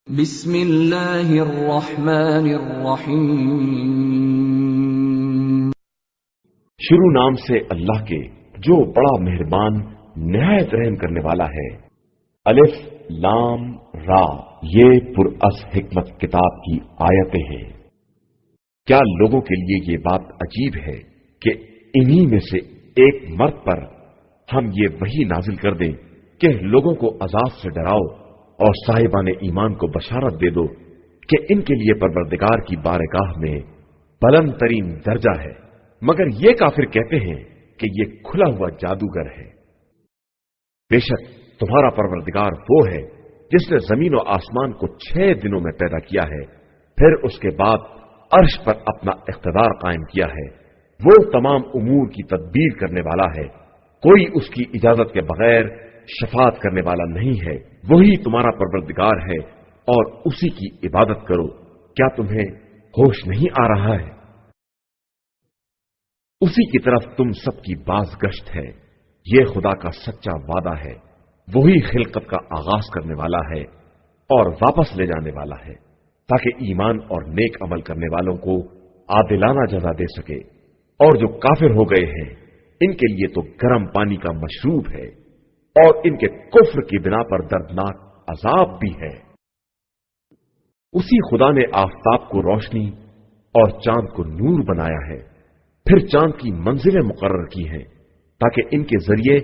بسم اللہ الرحمن الرحیم۔ شروع نام سے اللہ کے جو بڑا مہربان نہایت رحم کرنے والا ہے۔ الف لام را، یہ پراس حکمت کتاب کی آیتیں ہیں۔ کیا لوگوں کے لیے یہ بات عجیب ہے کہ انہی میں سے ایک مرد پر ہم یہ وحی نازل کر دیں کہ لوگوں کو عذاب سے ڈراؤ اور صاحبان ایمان کو بشارت دے دو کہ ان کے لیے پروردگار کی بارگاہ میں بلند ترین درجہ ہے، مگر یہ کافر کہتے ہیں کہ یہ کھلا ہوا جادوگر ہے۔ بے شک تمہارا پروردگار وہ ہے جس نے زمین و آسمان کو 6 دنوں میں پیدا کیا ہے، پھر اس کے بعد عرش پر اپنا اقتدار قائم کیا ہے۔ وہ تمام امور کی تدبیر کرنے والا ہے، کوئی اس کی اجازت کے بغیر شفاعت کرنے والا نہیں ہے۔ وہی تمہارا پروردگار ہے اور اسی کی عبادت کرو۔ کیا تمہیں ہوش نہیں آ رہا ہے؟ اسی کی طرف تم سب کی باز گشت ہے۔ یہ خدا کا سچا وعدہ ہے۔ وہی خلقت کا آغاز کرنے والا ہے اور واپس لے جانے والا ہے، تاکہ ایمان اور نیک عمل کرنے والوں کو عادلانہ جزا دے سکے، اور جو کافر ہو گئے ہیں ان کے لیے تو گرم پانی کا مشروب ہے، اور ان کے کفر کی بنا پر دردناک عذاب بھی ہے۔ اسی خدا نے آفتاب کو روشنی اور چاند کو نور بنایا ہے، پھر چاند کی منزلیں مقرر کی ہیں تاکہ ان کے ذریعے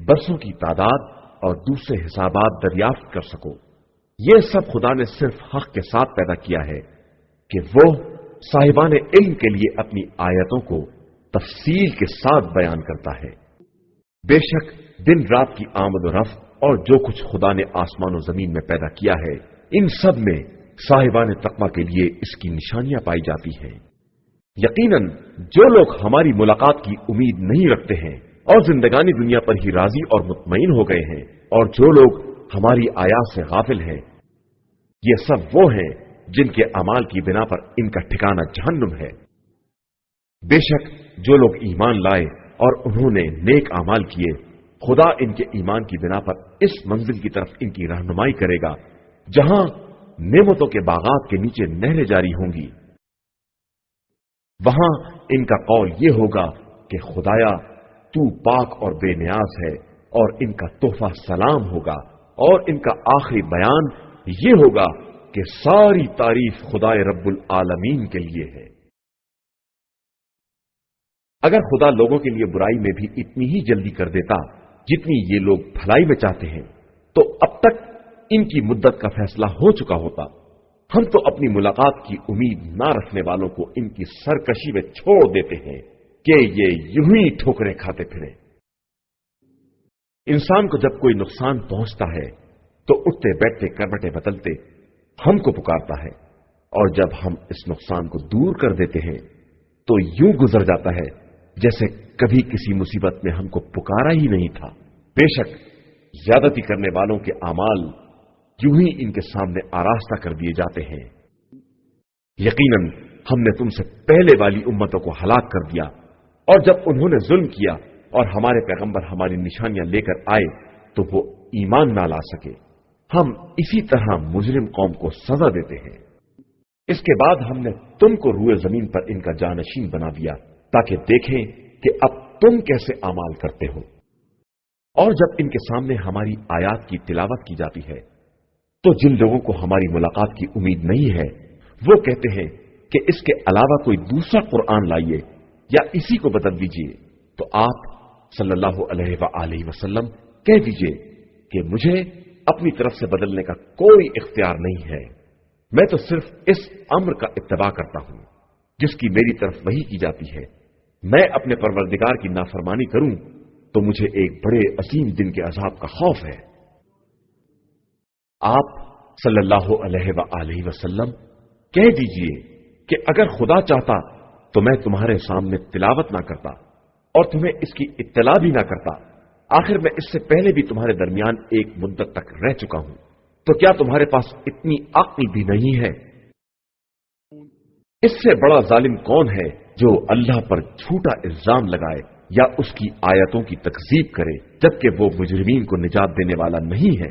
برسوں کی تعداد اور دوسرے حسابات دریافت کر سکو۔ یہ سب خدا نے صرف حق کے ساتھ پیدا کیا ہے کہ وہ صاحبان علم کے لیے اپنی آیتوں کو تفصیل کے ساتھ بیان کرتا ہے۔ بے شک دن رات کی آمد و رفت اور جو کچھ خدا نے آسمان و زمین میں پیدا کیا ہے، ان سب میں صاحبان تقوی کے لیے اس کی نشانیاں پائی جاتی ہیں۔ یقیناً جو لوگ ہماری ملاقات کی امید نہیں رکھتے ہیں اور زندگانی دنیا پر ہی راضی اور مطمئن ہو گئے ہیں، اور جو لوگ ہماری آیات سے غافل ہیں، یہ سب وہ ہیں جن کے اعمال کی بنا پر ان کا ٹھکانہ جہنم ہے۔ بے شک جو لوگ ایمان لائے اور انہوں نے نیک اعمال کیے، خدا ان کے ایمان کی بنا پر اس منزل کی طرف ان کی رہنمائی کرے گا جہاں نعمتوں کے باغات کے نیچے نہریں جاری ہوں گی۔ وہاں ان کا قول یہ ہوگا کہ خدایا تو پاک اور بے نیاز ہے، اور ان کا تحفہ سلام ہوگا، اور ان کا آخری بیان یہ ہوگا کہ ساری تعریف خدائے رب العالمین کے لیے ہے۔ اگر خدا لوگوں کے لیے برائی میں بھی اتنی ہی جلدی کر دیتا جتنی یہ لوگ بھلائی میں چاہتے ہیں، تو اب تک ان کی مدت کا فیصلہ ہو چکا ہوتا۔ ہم تو اپنی ملاقات کی امید نہ رکھنے والوں کو ان کی سرکشی میں چھوڑ دیتے ہیں کہ یہ یوں ہی ٹھوکریں کھاتے پھریں۔ انسان کو جب کوئی نقصان پہنچتا ہے تو اٹھتے بیٹھتے کروٹیں بدلتے ہم کو پکارتا ہے، اور جب ہم اس نقصان کو دور کر دیتے ہیں تو یوں گزر جاتا ہے جیسے کبھی کسی مصیبت میں ہم کو پکارا ہی نہیں تھا۔ بے شک زیادتی کرنے والوں کے اعمال یوں ہی ان کے سامنے آراستہ کر دیے جاتے ہیں۔ یقیناً ہم نے تم سے پہلے والی امتوں کو ہلاک کر دیا، اور جب انہوں نے ظلم کیا اور ہمارے پیغمبر ہماری نشانیاں لے کر آئے تو وہ ایمان نہ لا سکے۔ ہم اسی طرح مجرم قوم کو سزا دیتے ہیں۔ اس کے بعد ہم نے تم کو روئے زمین پر ان کا جانشین بنا دیا تاکہ دیکھیں کہ اب تم کیسے اعمال کرتے ہو۔ اور جب ان کے سامنے ہماری آیات کی تلاوت کی جاتی ہے تو جن لوگوں کو ہماری ملاقات کی امید نہیں ہے وہ کہتے ہیں کہ اس کے علاوہ کوئی دوسرا قرآن لائیے یا اسی کو بدل دیجیے، تو آپ صلی اللہ علیہ وآلہ وسلم کہہ دیجیے کہ مجھے اپنی طرف سے بدلنے کا کوئی اختیار نہیں ہے، میں تو صرف اس امر کا اتباع کرتا ہوں جس کی میری طرف وحی کی جاتی ہے۔ میں اپنے پروردگار کی نافرمانی کروں تو مجھے ایک بڑے عظیم دن کے عذاب کا خوف ہے۔ آپ صلی اللہ علیہ وآلہ وسلم کہہ دیجئے کہ اگر خدا چاہتا تو میں تمہارے سامنے تلاوت نہ کرتا اور تمہیں اس کی اطلاع بھی نہ کرتا۔ آخر میں اس سے پہلے بھی تمہارے درمیان ایک مدت تک رہ چکا ہوں، تو کیا تمہارے پاس اتنی عقل بھی نہیں ہے؟ اس سے بڑا ظالم کون ہے جو اللہ پر جھوٹا الزام لگائے یا اس کی آیتوں کی تکذیب کرے جبکہ وہ مجرمین کو نجات دینے والا نہیں ہے۔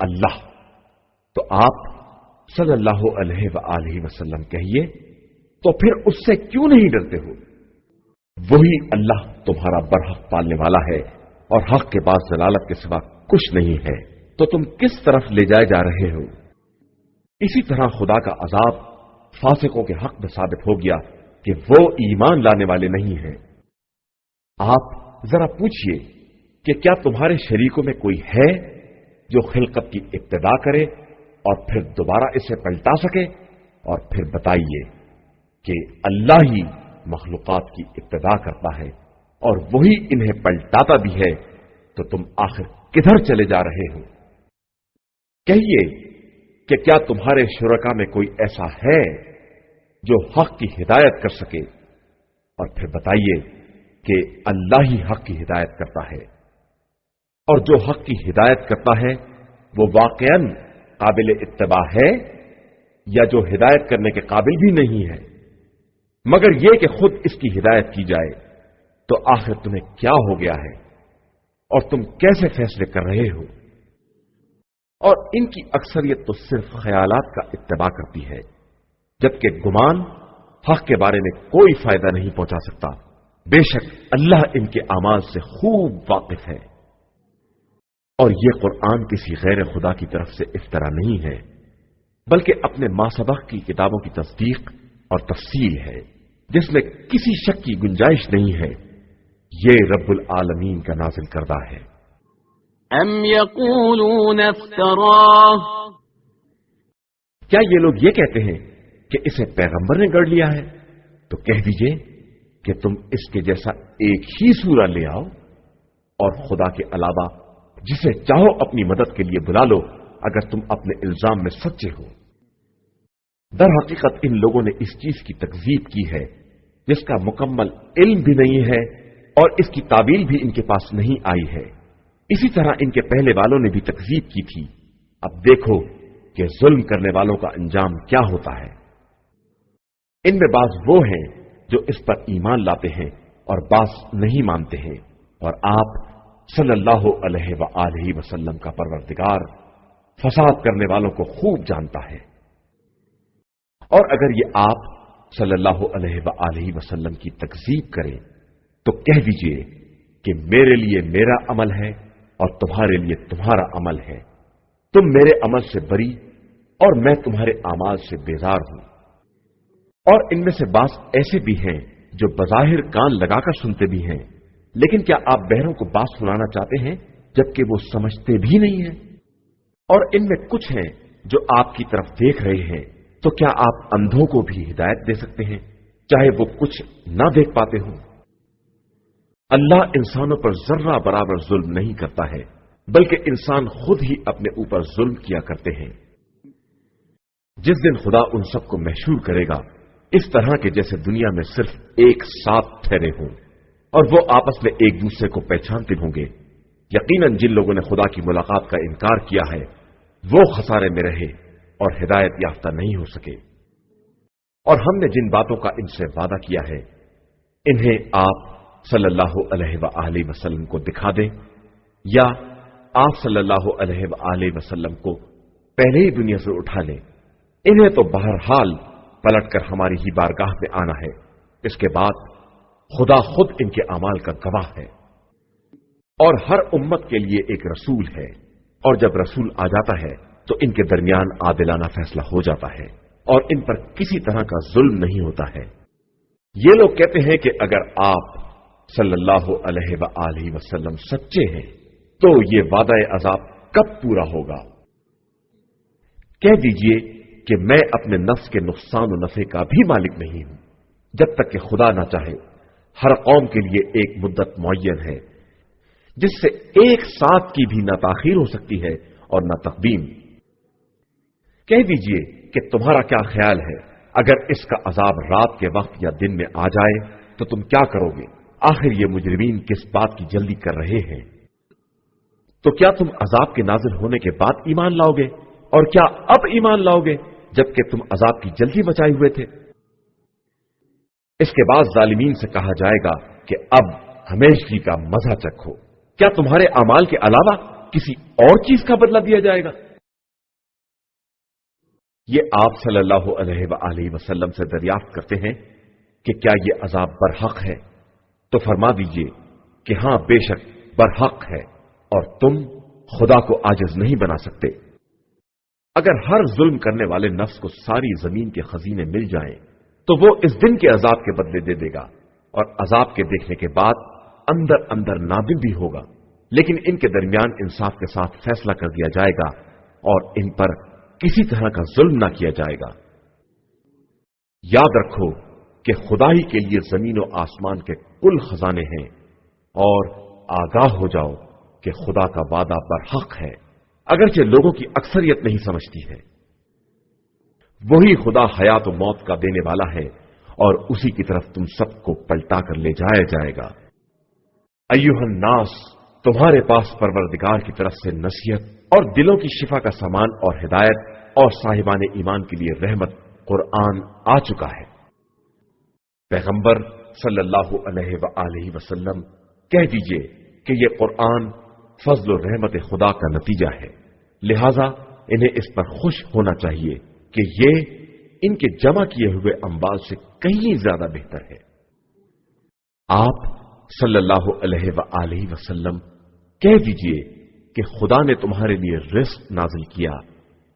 اللہ، تو آپ صلی اللہ علیہ وآلہ وسلم کہیے تو پھر اس سے کیوں نہیں ڈرتے ہو؟ وہی اللہ تمہارا برحق پالنے والا ہے اور حق کے بعد ضلالت کے سوا کچھ نہیں ہے، تو تم کس طرف لے جائے جا رہے ہو؟ اسی طرح خدا کا عذاب فاسقوں کے حق میں ثابت ہو گیا کہ وہ ایمان لانے والے نہیں ہیں۔ آپ ذرا پوچھئے کہ کیا تمہارے شریکوں میں کوئی ہے جو خلقت کی ابتدا کرے اور پھر دوبارہ اسے پلٹا سکے؟ اور پھر بتائیے کہ اللہ ہی مخلوقات کی ابتدا کرتا ہے اور وہی انہیں پلٹاتا بھی ہے، تو تم آخر کدھر چلے جا رہے ہو؟ کہیے کہ کیا تمہارے شرکا میں کوئی ایسا ہے جو حق کی ہدایت کر سکے؟ اور پھر بتائیے کہ اللہ ہی حق کی ہدایت کرتا ہے، اور جو حق کی ہدایت کرتا ہے وہ واقعاً قابل اتباع ہے یا جو ہدایت کرنے کے قابل بھی نہیں ہے، مگر یہ کہ خود اس کی ہدایت کی جائے؟ تو آخر تمہیں کیا ہو گیا ہے اور تم کیسے فیصلے کر رہے ہو؟ اور ان کی اکثریت تو صرف خیالات کا اتباع کرتی ہے، جبکہ گمان حق کے بارے میں کوئی فائدہ نہیں پہنچا سکتا۔ بے شک اللہ ان کے اعمال سے خوب واقف ہے۔ اور یہ قرآن کسی غیر خدا کی طرف سے افطرا نہیں ہے، بلکہ اپنے ماسبق کی کتابوں کی تصدیق اور تفصیل ہے، جس میں کسی شک کی گنجائش نہیں ہے۔ یہ رب العالمین کا نازل کردہ ہے۔ ام یقولون افتراہ، کیا یہ لوگ یہ کہتے ہیں کہ اسے پیغمبر نے گڑھ لیا ہے؟ تو کہہ دیجئے کہ تم اس کے جیسا ایک ہی سورہ لے آؤ اور خدا کے علاوہ جسے چاہو اپنی مدد کے لیے بلا لو، اگر تم اپنے الزام میں سچے ہو۔ در حقیقت ان لوگوں نے اس چیز کی تکذیب کی ہے جس کا مکمل علم بھی نہیں ہے اور اس کی تعبیر بھی ان کے پاس نہیں آئی ہے۔ اسی طرح ان کے پہلے والوں نے بھی تکذیب کی تھی۔ اب دیکھو کہ ظلم کرنے والوں کا انجام کیا ہوتا ہے۔ ان میں بعض وہ ہیں جو اس پر ایمان لاتے ہیں اور بعض نہیں مانتے ہیں، اور آپ صلی اللہ علیہ وآلہ وسلم کا پروردگار فساد کرنے والوں کو خوب جانتا ہے۔ اور اگر یہ آپ صلی اللہ علیہ وآلہ وسلم کی تکذیب کریں تو کہہ دیجئے کہ میرے لیے میرا عمل ہے اور تمہارے لیے تمہارا عمل ہے، تم میرے عمل سے بری اور میں تمہارے اعمال سے بیزار ہوں۔ اور ان میں سے بعض ایسے بھی ہیں جو بظاہر کان لگا کر سنتے بھی ہیں، لیکن کیا آپ بہروں کو بات سنانا چاہتے ہیں جبکہ وہ سمجھتے بھی نہیں ہیں؟ اور ان میں کچھ ہیں جو آپ کی طرف دیکھ رہے ہیں، تو کیا آپ اندھوں کو بھی ہدایت دے سکتے ہیں چاہے وہ کچھ نہ دیکھ پاتے ہوں؟ اللہ انسانوں پر ذرہ برابر ظلم نہیں کرتا ہے، بلکہ انسان خود ہی اپنے اوپر ظلم کیا کرتے ہیں۔ جس دن خدا ان سب کو محشور کرے گا اس طرح کے جیسے دنیا میں صرف ایک ساتھ ٹھہرے ہوں، اور وہ آپس میں ایک دوسرے کو پہچانتے ہوں گے۔ یقیناً جن لوگوں نے خدا کی ملاقات کا انکار کیا ہے وہ خسارے میں رہے اور ہدایت یافتہ نہیں ہو سکے۔ اور ہم نے جن باتوں کا ان سے وعدہ کیا ہے انہیں آپ صلی اللہ علیہ وآلہ وسلم کو دکھا دیں، یا آپ صلی اللہ علیہ وآلہ وسلم کو پہلے ہی دنیا سے اٹھا لیں۔ انہیں تو بہرحال پلٹ کر ہماری ہی بارگاہ میں آنا ہے۔ اس کے بعد خدا خود ان کے اعمال کا گواہ ہے۔ اور ہر امت کے لیے ایک رسول ہے، اور جب رسول آ جاتا ہے تو ان کے درمیان عادلانہ فیصلہ ہو جاتا ہے اور ان پر کسی طرح کا ظلم نہیں ہوتا ہے۔ یہ لوگ کہتے ہیں کہ اگر آپ صلی اللہ علیہ وآلہ وسلم سچے ہیں تو یہ وعدہ عذاب کب پورا ہوگا؟ کہہ دیجئے کہ میں اپنے نفس کے نقصان و نفع کا بھی مالک نہیں ہوں، جب تک کہ خدا نہ چاہے۔ ہر قوم کے لیے ایک مدت معین ہے جس سے ایک ساتھ کی بھی نہ تاخیر ہو سکتی ہے اور نہ تقدیم۔ کہہ دیجئے کہ تمہارا کیا خیال ہے اگر اس کا عذاب رات کے وقت یا دن میں آ جائے تو تم کیا کرو گے؟ آخر یہ مجرمین کس بات کی جلدی کر رہے ہیں؟ تو کیا تم عذاب کے نازل ہونے کے بعد ایمان لاؤ گے؟ اور کیا اب ایمان لاؤ گے جبکہ تم عذاب کی جلدی بچائے ہوئے تھے؟ اس کے بعد ظالمین سے کہا جائے گا کہ اب ہمیشگی کا مزہ چکھو۔ کیا تمہارے اعمال کے علاوہ کسی اور چیز کا بدلہ دیا جائے گا؟ یہ آپ صلی اللہ علیہ وآلہ وسلم سے دریافت کرتے ہیں کہ کیا یہ عذاب برحق ہے؟ تو فرما دیجئے کہ ہاں بے شک برحق ہے اور تم خدا کو عاجز نہیں بنا سکتے۔ اگر ہر ظلم کرنے والے نفس کو ساری زمین کے خزینے مل جائیں تو وہ اس دن کے عذاب کے بدلے دے دے گا اور عذاب کے دیکھنے کے بعد اندر اندر نادم بھی ہوگا، لیکن ان کے درمیان انصاف کے ساتھ فیصلہ کر دیا جائے گا اور ان پر کسی طرح کا ظلم نہ کیا جائے گا۔ یاد رکھو کہ خدا ہی کے لیے زمین و آسمان کے کل خزانے ہیں، اور آگاہ ہو جاؤ کہ خدا کا وعدہ برحق ہے، اگرچہ لوگوں کی اکثریت نہیں سمجھتی ہے۔ وہی خدا حیات و موت کا دینے والا ہے اور اسی کی طرف تم سب کو پلٹا کر لے جایا جائے گا۔ ایھا الناس، تمہارے پاس پروردگار کی طرف سے نصیحت اور دلوں کی شفا کا سامان اور ہدایت اور صاحبان ایمان کے لیے رحمت قرآن آ چکا ہے۔ پیغمبر صلی اللہ علیہ وآلہ وسلم کہہ دیجئے کہ یہ قرآن فضل و رحمت خدا کا نتیجہ ہے، لہذا انہیں اس پر خوش ہونا چاہیے کہ یہ ان کے جمع کیے ہوئے انبال سے کہیں زیادہ بہتر ہے۔ آپ صلی اللہ علیہ وآلہ وسلم کہہ دیجئے کہ خدا نے تمہارے لیے رزق نازل کیا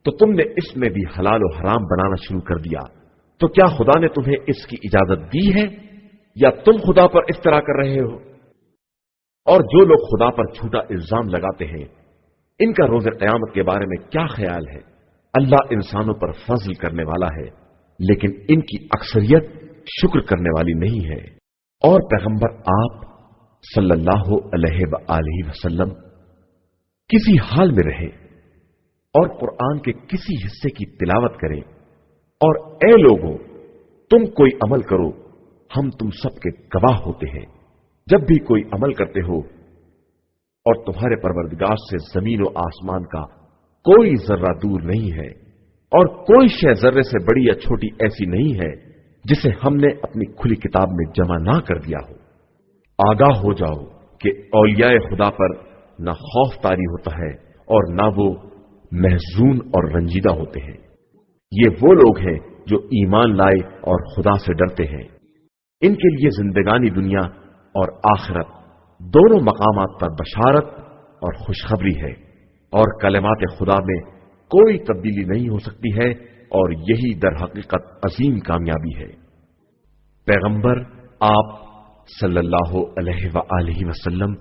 تو تم نے اس میں بھی حلال و حرام بنانا شروع کر دیا، تو کیا خدا نے تمہیں اس کی اجازت دی ہے یا تم خدا پر افترا کر رہے ہو؟ اور جو لوگ خدا پر جھوٹا الزام لگاتے ہیں، ان کا روز قیامت کے بارے میں کیا خیال ہے؟ اللہ انسانوں پر فضل کرنے والا ہے، لیکن ان کی اکثریت شکر کرنے والی نہیں ہے۔ اور پیغمبر آپ صلی اللہ علیہ وآلہ وسلم کسی حال میں رہے اور قرآن کے کسی حصے کی تلاوت کریں، اور اے لوگوں تم کوئی عمل کرو، ہم تم سب کے گواہ ہوتے ہیں۔ جب بھی کوئی عمل کرتے ہو اور تمہارے پروردگار سے زمین و آسمان کا کوئی ذرہ دور نہیں ہے، اور کوئی شے ذرے سے بڑی یا چھوٹی ایسی نہیں ہے جسے ہم نے اپنی کھلی کتاب میں جمع نہ کر دیا ہو۔ آگاہ ہو جاؤ کہ اولیاء خدا پر نہ خوف طاری ہوتا ہے اور نہ وہ محزون اور رنجیدہ ہوتے ہیں۔ یہ وہ لوگ ہیں جو ایمان لائے اور خدا سے ڈرتے ہیں۔ ان کے لیے زندگانی دنیا اور آخرت دونوں مقامات پر بشارت اور خوشخبری ہے، اور کلمات خدا میں کوئی تبدیلی نہیں ہو سکتی ہے، اور یہی در حقیقت عظیم کامیابی ہے۔ پیغمبر آپ صلی اللہ علیہ وآلہ وسلم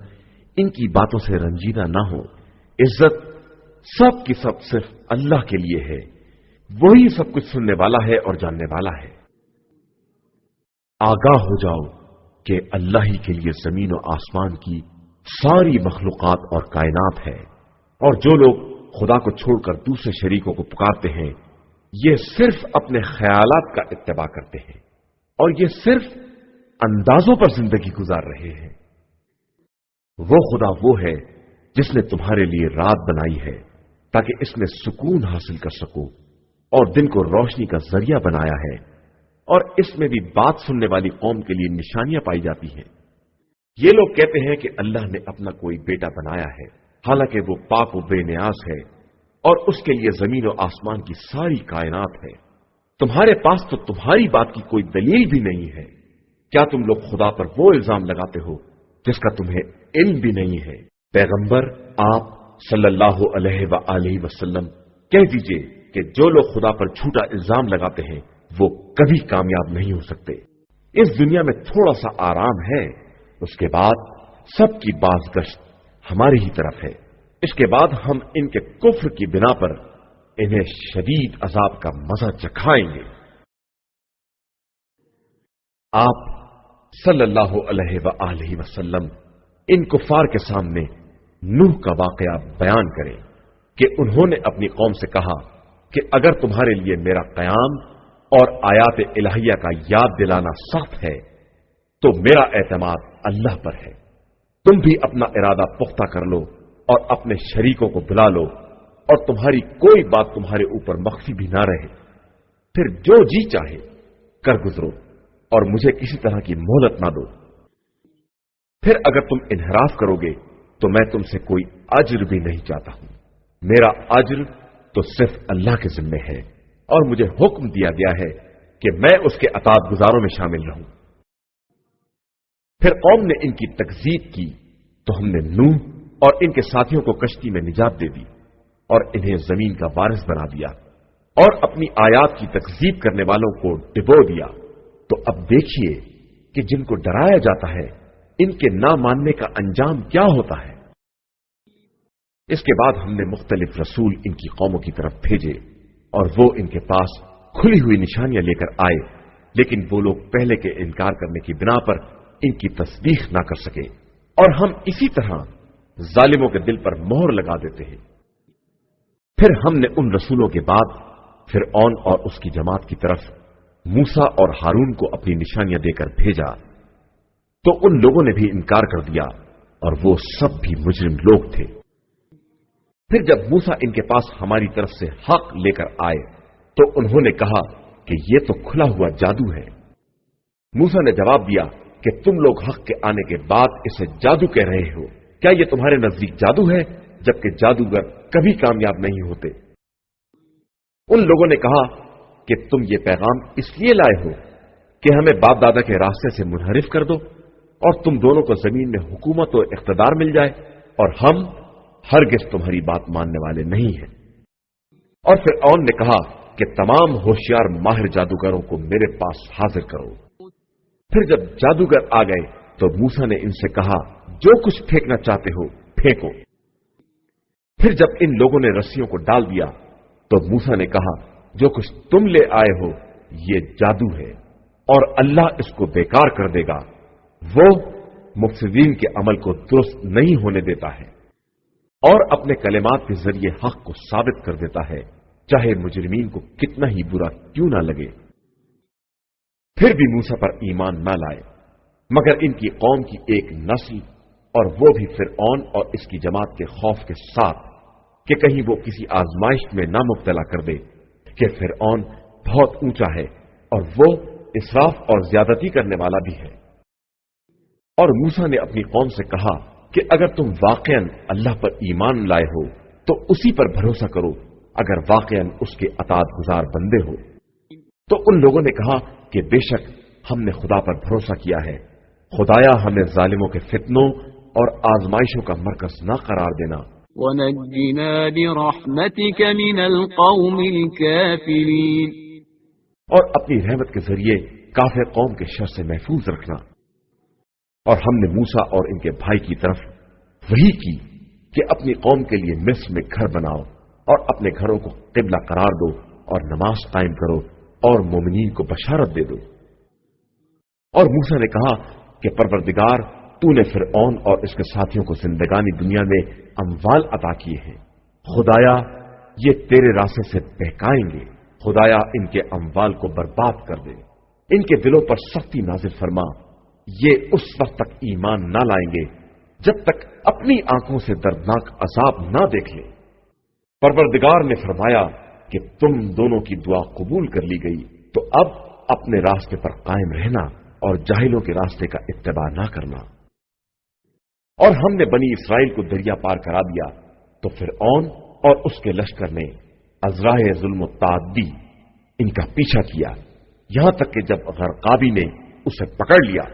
ان کی باتوں سے رنجیدہ نہ ہو۔ عزت سب کی سب صرف اللہ کے لیے ہے، وہی سب کچھ سننے والا ہے اور جاننے والا ہے۔ آگاہ ہو جاؤ کہ اللہ ہی کے لیے زمین و آسمان کی ساری مخلوقات اور کائنات ہے، اور جو لوگ خدا کو چھوڑ کر دوسرے شریکوں کو پکارتے ہیں یہ صرف اپنے خیالات کا اتباع کرتے ہیں، اور یہ صرف اندازوں پر زندگی گزار رہے ہیں۔ وہ خدا وہ ہے جس نے تمہارے لیے رات بنائی ہے تاکہ اس میں سکون حاصل کر سکو، اور دن کو روشنی کا ذریعہ بنایا ہے، اور اس میں بھی بات سننے والی قوم کے لیے نشانیاں پائی جاتی ہیں۔ یہ لوگ کہتے ہیں کہ اللہ نے اپنا کوئی بیٹا بنایا ہے، حالانکہ وہ پاک و بے نیاز ہے، اور اس کے لیے زمین و آسمان کی ساری کائنات ہے۔ تمہارے پاس تو تمہاری بات کی کوئی دلیل بھی نہیں ہے۔ کیا تم لوگ خدا پر وہ الزام لگاتے ہو جس کا تمہیں علم بھی نہیں ہے؟ پیغمبر آپ صلی اللہ علیہ وآلہ وسلم کہہ دیجئے کہ جو لوگ خدا پر جھوٹا الزام لگاتے ہیں وہ کبھی کامیاب نہیں ہو سکتے۔ اس دنیا میں تھوڑا سا آرام ہے، اس کے بعد سب کی بازگشت ہماری ہی طرف ہے۔ اس کے بعد ہم ان کے کفر کی بنا پر انہیں شدید عذاب کا مزہ چکھائیں گے۔ آپ صلی اللہ علیہ وآلہ وسلم ان کفار کے سامنے نوح کا واقعہ بیان کریں کہ انہوں نے اپنی قوم سے کہا کہ اگر تمہارے لیے میرا قیام اور آیات الہیہ کا یاد دلانا سخت ہے تو میرا اعتماد اللہ پر ہے۔ تم بھی اپنا ارادہ پختہ کر لو اور اپنے شریکوں کو بلا لو، اور تمہاری کوئی بات تمہارے اوپر مخفی بھی نہ رہے، پھر جو جی چاہے کر گزرو اور مجھے کسی طرح کی مہلت نہ دو۔ پھر اگر تم انحراف کرو گے تو میں تم سے کوئی اجر بھی نہیں چاہتا ہوں، میرا اجر تو صرف اللہ کے ذمے ہے، اور مجھے حکم دیا گیا ہے کہ میں اس کے اطاعت گزاروں میں شامل رہوں۔ پھر قوم نے ان کی تکذیب کی تو ہم نے نوح اور ان کے ساتھیوں کو کشتی میں نجات دے دی اور انہیں زمین کا وارث بنا دیا اور اپنی آیات کی تکذیب کرنے والوں کو ڈبو دیا۔ تو اب دیکھیے کہ جن کو ڈرایا جاتا ہے ان کے نہ ماننے کا انجام کیا ہوتا ہے۔ اس کے بعد ہم نے مختلف رسول ان کی قوموں کی طرف بھیجے اور وہ ان کے پاس کھلی ہوئی نشانیاں لے کر آئے، لیکن وہ لوگ پہلے کے انکار کرنے کی بنا پر ان کی تصدیق نہ کر سکے، اور ہم اسی طرح ظالموں کے دل پر مہر لگا دیتے ہیں۔ پھر ہم نے ان رسولوں کے بعد فرعون اور اس کی جماعت کی طرف موسیٰ اور ہارون کو اپنی نشانیاں دے کر بھیجا، تو ان لوگوں نے بھی انکار کر دیا اور وہ سب بھی مجرم لوگ تھے۔ پھر جب موسیٰ ان کے پاس ہماری طرف سے حق لے کر آئے تو انہوں نے کہا کہ یہ تو کھلا ہوا جادو ہے۔ موسیٰ نے جواب دیا کہ تم لوگ حق کے آنے کے بعد اسے جادو کہہ رہے ہو، کیا یہ تمہارے نزدیک جادو ہے جبکہ جادوگر کبھی کامیاب نہیں ہوتے؟ ان لوگوں نے کہا کہ تم یہ پیغام اس لیے لائے ہو کہ ہمیں باپ دادا کے راستے سے منحرف کر دو اور تم دونوں کو زمین میں حکومت و اقتدار مل جائے، اور ہم ہرگز تمہاری بات ماننے والے نہیں ہیں۔ اور فرعون نے کہا کہ تمام ہوشیار ماہر جادوگروں کو میرے پاس حاضر کرو۔ پھر جب جادوگر آ گئے تو موسیٰ نے ان سے کہا جو کچھ پھینکنا چاہتے ہو پھینکو۔ پھر جب ان لوگوں نے رسیوں کو ڈال دیا تو موسیٰ نے کہا جو کچھ تم لے آئے ہو یہ جادو ہے اور اللہ اس کو بیکار کر دے گا، وہ مفسدین کے عمل کو درست نہیں ہونے دیتا ہے اور اپنے کلمات کے ذریعے حق کو ثابت کر دیتا ہے، چاہے مجرمین کو کتنا ہی برا کیوں نہ لگے۔ پھر بھی موسیٰ پر ایمان نہ لائے مگر ان کی قوم کی ایک نسل، اور وہ بھی فرعون اور اس کی جماعت کے خوف کے ساتھ کہ کہیں وہ کسی آزمائش میں نہ مبتلا کر دے کہ فرعون بہت اونچا ہے اور وہ اسراف اور زیادتی کرنے والا بھی ہے۔ اور موسیٰ نے اپنی قوم سے کہا کہ اگر تم واقعاً اللہ پر ایمان لائے ہو تو اسی پر بھروسہ کرو، اگر واقعاً اس کے اطاعت گزار بندے ہو۔ تو ان لوگوں نے کہا کہ بے شک ہم نے خدا پر بھروسہ کیا ہے، خدایا ہمیں ظالموں کے فتنوں اور آزمائشوں کا مرکز نہ قرار دینا۔ وَنَجِّنَا بِرَحْمَتِكَ مِنَ الْقَوْمِ الْكَافِرِينَ، اور اپنی رحمت کے ذریعے کافر قوم کے شر سے محفوظ رکھنا۔ اور ہم نے موسیٰ اور ان کے بھائی کی طرف وحی کی کہ اپنی قوم کے لیے مصر میں گھر بناؤ اور اپنے گھروں کو قبلہ قرار دو اور نماز قائم کرو اور مومنین کو بشارت دے دو۔ اور موسیٰ نے کہا کہ پروردگار تو نے فرعون اور اس کے ساتھیوں کو زندگانی دنیا میں اموال عطا کیے ہیں، خدایا یہ تیرے راستے سے بہکائیں گے، خدایا ان کے اموال کو برباد کر دے، ان کے دلوں پر سختی نازل فرما، یہ اس وقت تک ایمان نہ لائیں گے جب تک اپنی آنکھوں سے دردناک عذاب نہ دیکھ لیں۔ پروردگار نے فرمایا کہ تم دونوں کی دعا قبول کر لی گئی، تو اب اپنے راستے پر قائم رہنا اور جاہلوں کے راستے کا اتباع نہ کرنا۔ اور ہم نے بنی اسرائیل کو دریا پار کرا دیا تو فرعون اور اس کے لشکر نے ازراہ ظلم و تعدی ان کا پیچھا کیا، یہاں تک کہ جب غرقابی نے اسے پکڑ لیا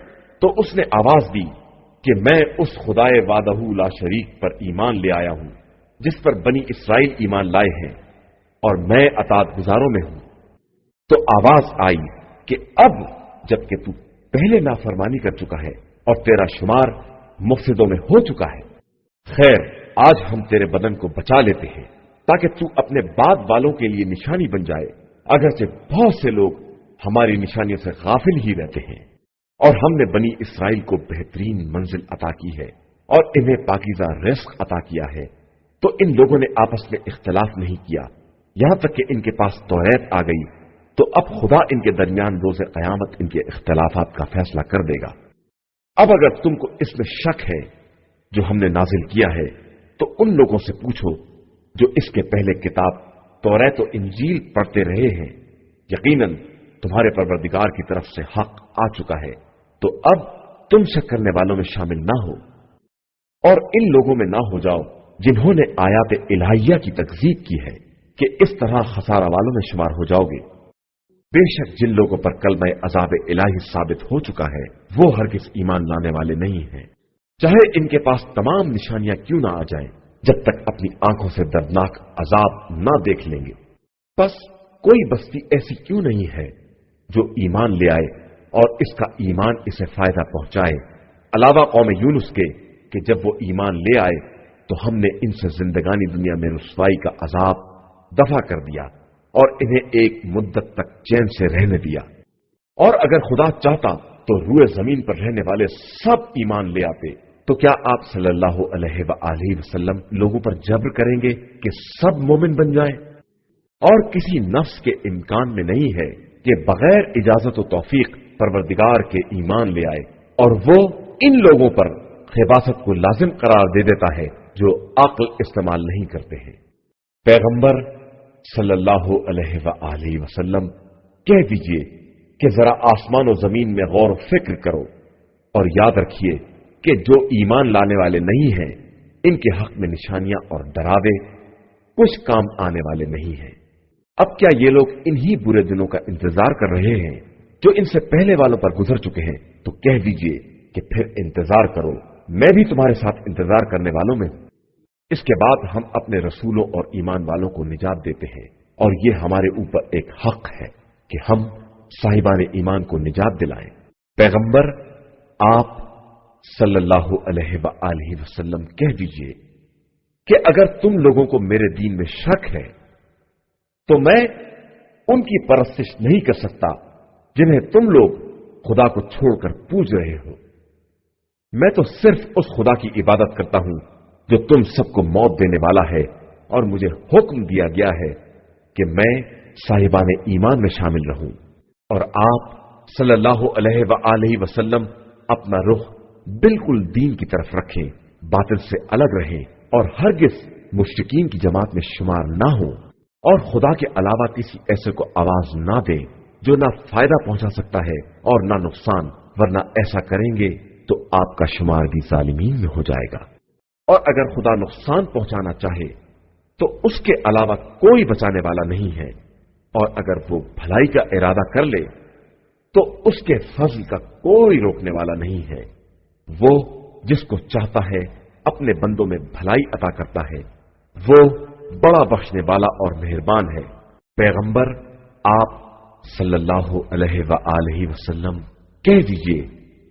تو اس نے آواز دی کہ میں اس خدائے وحدہ لا شریک پر ایمان لے آیا ہوں جس پر بنی اسرائیل ایمان لائے ہیں، اور میں اطاعت گزاروں میں ہوں۔ تو آواز آئی کہ اب جبکہ تو پہلے نافرمانی کر چکا ہے اور تیرا شمار مفسدوں میں ہو چکا ہے، خیر آج ہم تیرے بدن کو بچا لیتے ہیں تاکہ تو اپنے بعد والوں کے لیے نشانی بن جائے، اگرچہ بہت سے لوگ ہماری نشانیوں سے غافل ہی رہتے ہیں۔ اور ہم نے بنی اسرائیل کو بہترین منزل عطا کی ہے اور انہیں پاکیزہ رزق عطا کیا ہے، تو ان لوگوں نے آپس میں اختلاف نہیں کیا یہاں تک کہ ان کے پاس توریت آ گئی، تو اب خدا ان کے درمیان روز قیامت ان کے اختلافات کا فیصلہ کر دے گا۔ اب اگر تم کو اس میں شک ہے جو ہم نے نازل کیا ہے تو ان لوگوں سے پوچھو جو اس کے پہلے کتاب توریت و انجیل پڑھتے رہے ہیں، یقیناً تمہارے پروردگار کی طرف سے حق آ چکا ہے، تو اب تم شک کرنے والوں میں شامل نہ ہو، اور ان لوگوں میں نہ ہو جاؤ جنہوں نے آیات الہیہ کی تکذیب کی ہے کہ اس طرح خسارہ والوں میں شمار ہو جاؤ گے۔ بے شک جن لوگوں پر کلمہ عذاب الہی ثابت ہو چکا ہے وہ ہرگز ایمان لانے والے نہیں ہیں، چاہے ان کے پاس تمام نشانیاں کیوں نہ آ جائیں، جب تک اپنی آنکھوں سے دردناک عذاب نہ دیکھ لیں گے۔ بس کوئی بستی ایسی کیوں نہیں ہے جو ایمان لے آئے اور اس کا ایمان اسے فائدہ پہنچائے، علاوہ قوم یونس کے کہ جب وہ ایمان لے آئے تو ہم نے ان سے زندگانی دنیا میں رسوائی کا عذاب دفع کر دیا اور انہیں ایک مدت تک چین سے رہنے دیا۔ اور اگر خدا چاہتا تو روئے زمین پر رہنے والے سب ایمان لے آتے، تو کیا آپ صلی اللہ علیہ وآلہ وسلم لوگوں پر جبر کریں گے کہ سب مومن بن جائیں؟ اور کسی نفس کے امکان میں نہیں ہے کہ بغیر اجازت و توفیق پروردگار کے ایمان لے آئے، اور وہ ان لوگوں پر خباثت کو لازم قرار دے دیتا ہے جو عقل استعمال نہیں کرتے ہیں۔ پیغمبر صلی اللہ علیہ وآلہ وسلم کہہ دیجئے کہ ذرا آسمان و زمین میں غور و فکر کرو اور یاد رکھیے کہ جو ایمان لانے والے نہیں ہیں ان کے حق میں نشانیاں اور ڈراوے کچھ کام آنے والے نہیں ہیں۔ اب کیا یہ لوگ انہی برے دنوں کا انتظار کر رہے ہیں جو ان سے پہلے والوں پر گزر چکے ہیں؟ تو کہہ دیجئے کہ پھر انتظار کرو، میں بھی تمہارے ساتھ انتظار کرنے والوں میں ہوں۔ اس کے بعد ہم اپنے رسولوں اور ایمان والوں کو نجات دیتے ہیں، اور یہ ہمارے اوپر ایک حق ہے کہ ہم صاحبان ایمان کو نجات دلائیں۔ پیغمبر آپ صلی اللہ علیہ وآلہ وسلم کہہ دیجئے کہ اگر تم لوگوں کو میرے دین میں شک ہے تو میں ان کی پرستش نہیں کر سکتا جنہیں تم لوگ خدا کو چھوڑ کر پوج رہے ہو۔ میں تو صرف اس خدا کی عبادت کرتا ہوں جو تم سب کو موت دینے والا ہے، اور مجھے حکم دیا گیا ہے کہ میں صاحبان ایمان میں شامل رہوں۔ اور آپ صلی اللہ علیہ وآلہ وسلم اپنا رخ بالکل دین کی طرف رکھیں، باطل سے الگ رہیں، اور ہرگز مشرکین کی جماعت میں شمار نہ ہوں، اور خدا کے علاوہ کسی ایسے کو آواز نہ دیں جو نہ فائدہ پہنچا سکتا ہے اور نہ نقصان، ورنہ ایسا کریں گے تو آپ کا شمار بھی ظالمین میں ہو جائے گا۔ اور اگر خدا نقصان پہنچانا چاہے تو اس کے علاوہ کوئی بچانے والا نہیں ہے، اور اگر وہ بھلائی کا ارادہ کر لے تو اس کے فضل کا کوئی روکنے والا نہیں ہے۔ وہ جس کو چاہتا ہے اپنے بندوں میں بھلائی عطا کرتا ہے، وہ بڑا بخشنے والا اور مہربان ہے۔ پیغمبر آپ صلی اللہ علیہ وآلہ وسلم کہہ دیجئے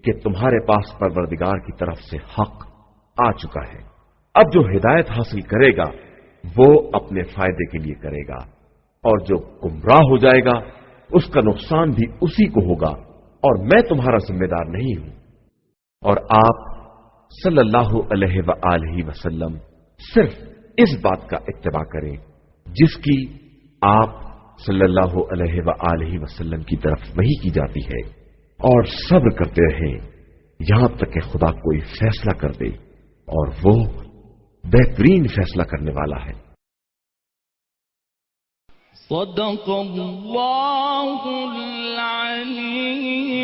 کہ تمہارے پاس پروردگار کی طرف سے حق آ چکا ہے، اب جو ہدایت حاصل کرے گا وہ اپنے فائدے کے لیے کرے گا، اور جو گمراہ ہو جائے گا اس کا نقصان بھی اسی کو ہوگا، اور میں تمہارا ذمہ دار نہیں ہوں۔ اور آپ صلی اللہ علیہ وآلہ وسلم صرف اس بات کا اتباع کریں جس کی آپ صلی اللہ علیہ وآلہ وسلم کی طرف وحی کی جاتی ہے، اور صبر کرتے رہیں یہاں تک کہ خدا کوئی فیصلہ کر دے، اور وہ بہترین فیصلہ کرنے والا ہے۔ صدق اللہ العلی